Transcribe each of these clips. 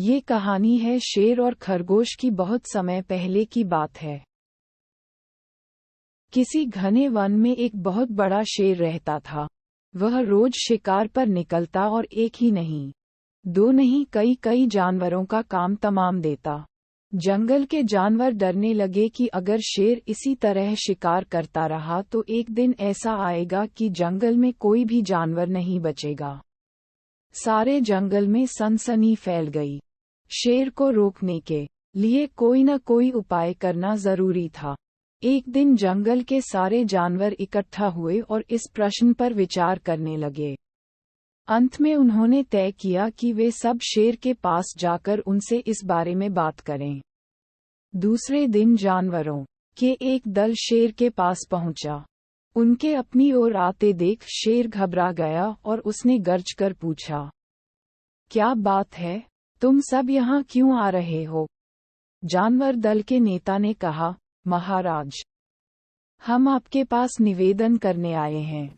ये कहानी है शेर और खरगोश की। बहुत समय पहले की बात है। किसी घने वन में एक बहुत बड़ा शेर रहता था। वह रोज शिकार पर निकलता और एक ही नहीं, दो नहीं, कई कई जानवरों का काम तमाम देता। जंगल के जानवर डरने लगे कि अगर शेर इसी तरह शिकार करता रहा तो एक दिन ऐसा आएगा कि जंगल में कोई भी जानवर नहीं बचेगा। सारे जंगल में सनसनी फैल गई। शेर को रोकने के लिए कोई न कोई उपाय करना जरूरी था। एक दिन जंगल के सारे जानवर इकट्ठा हुए और इस प्रश्न पर विचार करने लगे। अंत में उन्होंने तय किया कि वे सब शेर के पास जाकर उनसे इस बारे में बात करें। दूसरे दिन जानवरों के एक दल शेर के पास पहुंचा। उनके अपनी ओर आते देख शेर घबरा गया और उसने गर्ज कर पूछा, क्या बात है, तुम सब यहाँ क्यों आ रहे हो? जानवर दल के नेता ने कहा, महाराज, हम आपके पास निवेदन करने आए हैं।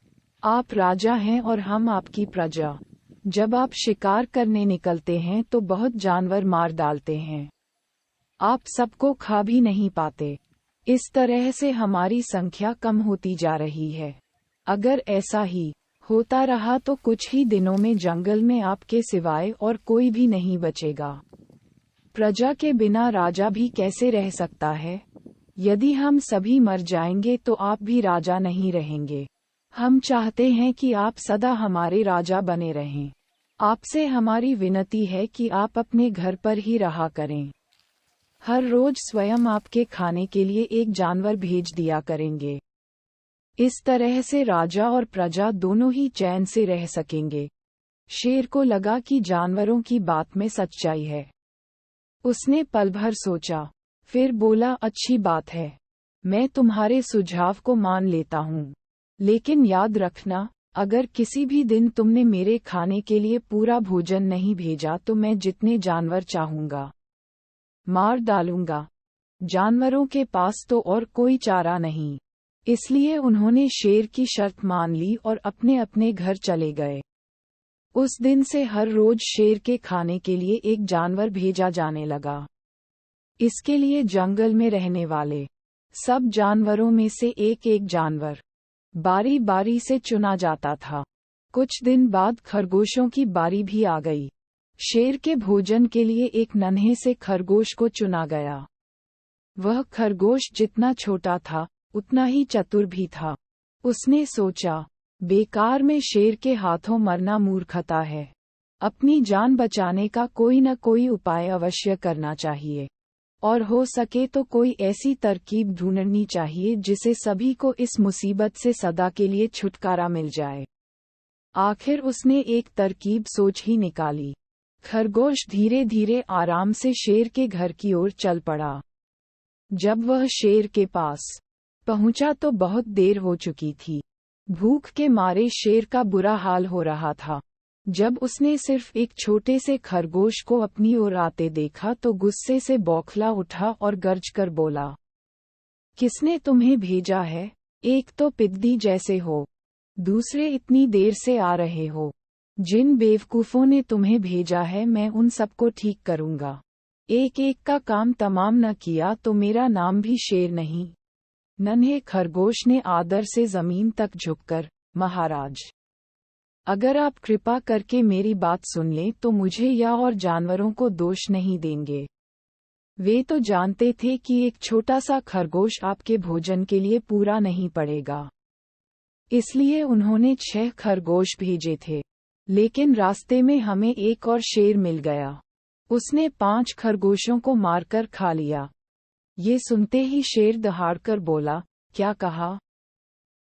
आप राजा हैं और हम आपकी प्रजा। जब आप शिकार करने निकलते हैं तो बहुत जानवर मार डालते हैं। आप सबको खा भी नहीं पाते। इस तरह से हमारी संख्या कम होती जा रही है। अगर ऐसा ही होता रहा तो कुछ ही दिनों में जंगल में आपके सिवाय और कोई भी नहीं बचेगा। प्रजा के बिना राजा भी कैसे रह सकता है? यदि हम सभी मर जाएंगे तो आप भी राजा नहीं रहेंगे। हम चाहते हैं कि आप सदा हमारे राजा बने रहें। आपसे हमारी विनती है कि आप अपने घर पर ही रहा करें। हर रोज स्वयं आपके खाने के लिए एक जानवर भेज दिया करेंगे। इस तरह से राजा और प्रजा दोनों ही चैन से रह सकेंगे। शेर को लगा कि जानवरों की बात में सच्चाई है। उसने पल भर सोचा, फिर बोला, अच्छी बात है, मैं तुम्हारे सुझाव को मान लेता हूँ। लेकिन याद रखना, अगर किसी भी दिन तुमने मेरे खाने के लिए पूरा भोजन नहीं भेजा तो मैं जितने जानवर चाहूंगा मार डालूंगा। जानवरों के पास तो और कोई चारा नहीं, इसलिए उन्होंने शेर की शर्त मान ली और अपने अपने घर चले गए। उस दिन से हर रोज शेर के खाने के लिए एक जानवर भेजा जाने लगा। इसके लिए जंगल में रहने वाले सब जानवरों में से एक एक जानवर बारी बारी से चुना जाता था। कुछ दिन बाद खरगोशों की बारी भी आ गई। शेर के भोजन के लिए एक नन्हे से खरगोश को चुना गया। वह खरगोश जितना छोटा था उतना ही चतुर भी था। उसने सोचा, बेकार में शेर के हाथों मरना मूर्खता है। अपनी जान बचाने का कोई न कोई उपाय अवश्य करना चाहिए, और हो सके तो कोई ऐसी तरकीब ढूंढनी चाहिए जिसे सभी को इस मुसीबत से सदा के लिए छुटकारा मिल जाए। आखिर उसने एक तरकीब सोच ही निकाली। खरगोश धीरे धीरे आराम से शेर के घर की ओर चल पड़ा। जब वह शेर के पास पहुंचा तो बहुत देर हो चुकी थी। भूख के मारे शेर का बुरा हाल हो रहा था। जब उसने सिर्फ एक छोटे से खरगोश को अपनी ओर आते देखा तो गुस्से से बौखला उठा और गर्ज कर बोला, किसने तुम्हें भेजा है? एक तो पिद्दी जैसे हो, दूसरे इतनी देर से आ रहे हो। जिन बेवकूफों ने तुम्हें भेजा है मैं उन सबको ठीक करूंगा। एक एक का काम तमाम न किया तो मेरा नाम भी शेर नहीं। नन्हे खरगोश ने आदर से जमीन तक झुककर, महाराज, अगर आप कृपा करके मेरी बात सुन लें तो मुझे या और जानवरों को दोष नहीं देंगे। वे तो जानते थे कि एक छोटा सा खरगोश आपके भोजन के लिए पूरा नहीं पड़ेगा, इसलिए उन्होंने 6 खरगोश भेजे थे। लेकिन रास्ते में हमें एक और शेर मिल गया। उसने 5 खरगोशों को मारकर खा लिया। ये सुनते ही शेर दहाड़कर बोला, क्या कहा?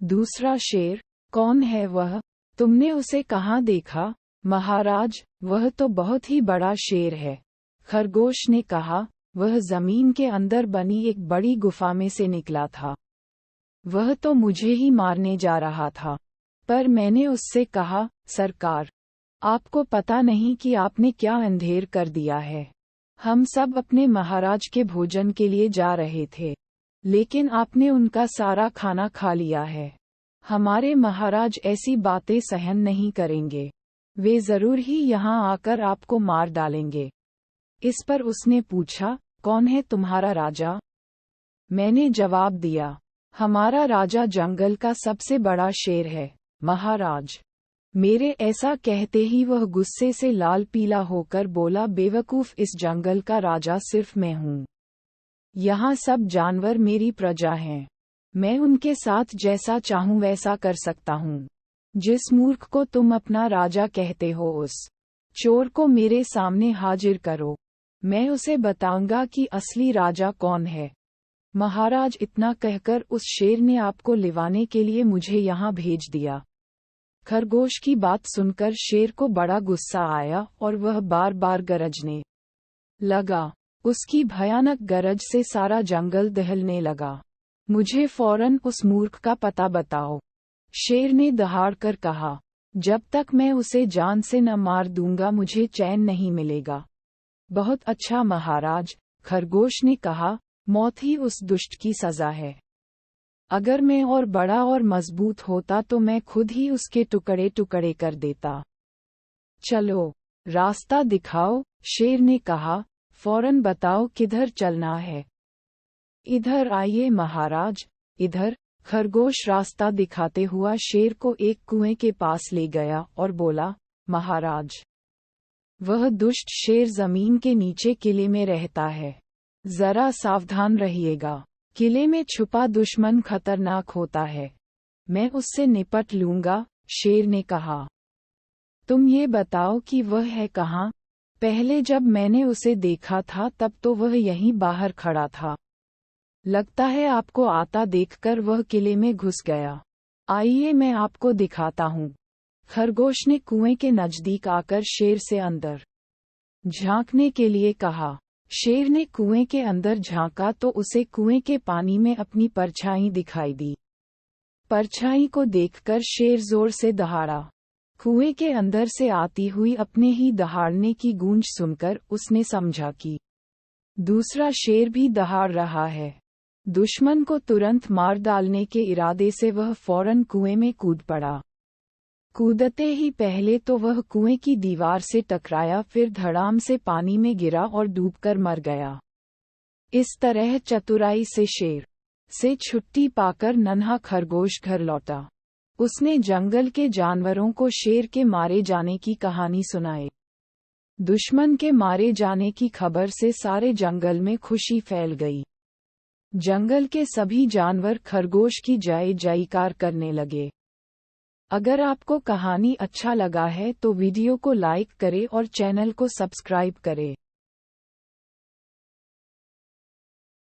दूसरा शेर, कौन है वह? तुमने उसे कहाँ देखा? महाराज, वह तो बहुत ही बड़ा शेर है। खरगोश ने कहा, वह जमीन के अंदर बनी एक बड़ी गुफा में से निकला था। वह तो मुझे ही मारने जा रहा था, पर मैंने उससे कहा, सरकार, आपको पता नहीं कि आपने क्या अंधेर कर दिया है। हम सब अपने महाराज के भोजन के लिए जा रहे थे, लेकिन आपने उनका सारा खाना खा लिया है। हमारे महाराज ऐसी बातें सहन नहीं करेंगे। वे जरूर ही यहाँ आकर आपको मार डालेंगे। इस पर उसने पूछा, कौन है तुम्हारा राजा? मैंने जवाब दिया, हमारा राजा जंगल का सबसे बड़ा शेर है, महाराज। मेरे ऐसा कहते ही वह गुस्से से लाल पीला होकर बोला, बेवकूफ, इस जंगल का राजा सिर्फ मैं हूँ। यहाँ सब जानवर मेरी प्रजा हैं। मैं उनके साथ जैसा चाहूँ वैसा कर सकता हूँ। जिस मूर्ख को तुम अपना राजा कहते हो, उस चोर को मेरे सामने हाजिर करो। मैं उसे बताऊंगा कि असली राजा कौन है। महाराज, इतना कहकर उस शेर ने आपको लिवाने के लिए मुझे यहाँ भेज दिया। खरगोश की बात सुनकर शेर को बड़ा गुस्सा आया और वह बार बार गरजने लगा। उसकी भयानक गरज से सारा जंगल दहलने लगा। मुझे फौरन उस मूर्ख का पता बताओ, शेर ने दहाड़कर कहा। जब तक मैं उसे जान से न मार दूंगा मुझे चैन नहीं मिलेगा। बहुत अच्छा महाराज, खरगोश ने कहा, मौत ही उस दुष्ट की सजा है। अगर मैं और बड़ा और मजबूत होता तो मैं खुद ही उसके टुकड़े टुकड़े कर देता। चलो, रास्ता दिखाओ, शेर ने कहा। फौरन बताओ किधर चलना है। इधर आइए महाराज, इधर। खरगोश रास्ता दिखाते हुआ शेर को एक कुएं के पास ले गया और बोला, महाराज, वह दुष्ट शेर जमीन के नीचे किले में रहता है। जरा सावधान रहिएगा। किले में छुपा दुश्मन खतरनाक होता है। मैं उससे निपट लूंगा, शेर ने कहा। तुम ये बताओ कि वह है कहाँ? पहले जब मैंने उसे देखा था तब तो वह यहीं बाहर खड़ा था। लगता है आपको आता देखकर वह किले में घुस गया। आइए मैं आपको दिखाता हूँ। खरगोश ने कुएं के नजदीक आकर शेर से अंदर झांकने के लिए कहा। शेर ने कुएं के अंदर झांका तो उसे कुएं के पानी में अपनी परछाई दिखाई दी। परछाई को देखकर शेर जोर से दहाड़ा। कुएं के अंदर से आती हुई अपने ही दहाड़ने की गूंज सुनकर उसने समझा कि दूसरा शेर भी दहाड़ रहा है। दुश्मन को तुरंत मार डालने के इरादे से वह फौरन कुएं में कूद पड़ा। कूदते ही पहले तो वह कुएं की दीवार से टकराया, फिर धड़ाम से पानी में गिरा और डूबकर मर गया। इस तरह चतुराई से शेर से छुट्टी पाकर नन्हा खरगोश घर लौटा। उसने जंगल के जानवरों को शेर के मारे जाने की कहानी सुनाई। दुश्मन के मारे जाने की खबर से सारे जंगल में खुशी फैल गई। जंगल के सभी जानवर खरगोश की जय जयकार करने लगे। अगर आपको कहानी अच्छा लगा है तो वीडियो को लाइक करें और चैनल को सब्सक्राइब करें।